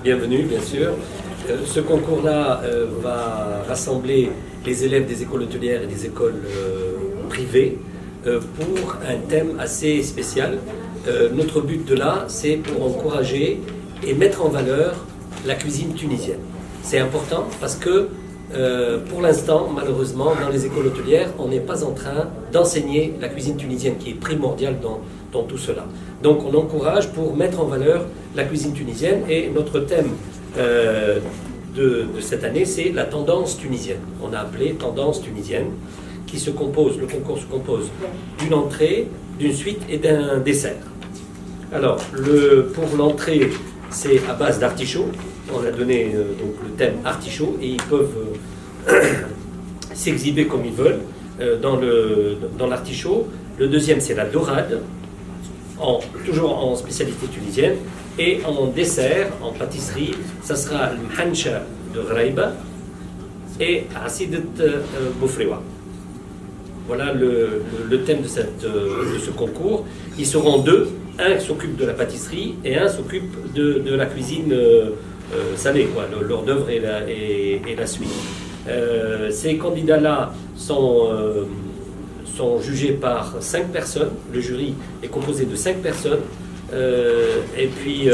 Bienvenue, bien sûr. Ce concours-là va rassembler les élèves des écoles hôtelières et des écoles privées pour un thème assez spécial. Notre but de là, c'est pour encourager et mettre en valeur la cuisine tunisienne. C'est important parce que pour l'instant, malheureusement, dans les écoles hôtelières, on n'est pas en train d'enseigner la cuisine tunisienne qui est primordiale dans tout cela. Donc on encourage pour mettre en valeur la cuisine tunisienne et notre thème de cette année, c'est la tendance tunisienne. On a appelé tendance tunisienne le concours se compose d'une entrée, d'une suite et d'un dessert. Alors, pour l'entrée, c'est à base d'artichaut. On a donné donc le thème artichaut et ils peuvent s'exhiber comme ils veulent dans l'artichaut. Le deuxième, c'est la dorade, toujours en spécialité tunisienne. Et en dessert, en pâtisserie, ça sera le mhancha de Ghraïba et asidet boufrewa. Voilà le thème de ce concours. Ils seront deux. Un s'occupe de la pâtisserie et un s'occupe de la cuisine salée, l'hors d'œuvre et la suite. Ces candidats-là sont jugés par 5 personnes. Le jury est composé de 5 personnes. Et puis,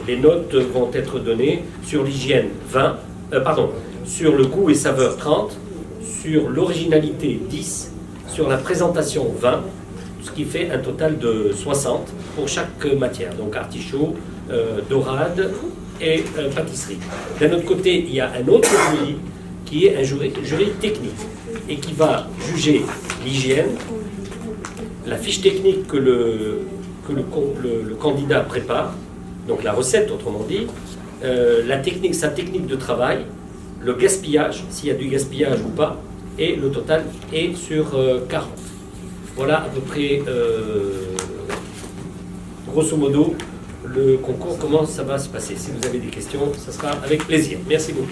les notes vont être données sur l'hygiène 20, sur le goût et saveur 30, sur l'originalité 10, sur la présentation 20, ce qui fait un total de 60 pour chaque matière, donc artichaut, dorade et pâtisserie. D'un autre côté, il y a un autre jury qui est un jury technique et qui va juger l'hygiène, la fiche technique que le candidat prépare, donc la recette autrement dit, sa technique de travail, le gaspillage, s'il y a du gaspillage ou pas, et le total est sur 40. Voilà à peu près, grosso modo, le concours, comment ça va se passer. Si vous avez des questions, ça sera avec plaisir. Merci beaucoup.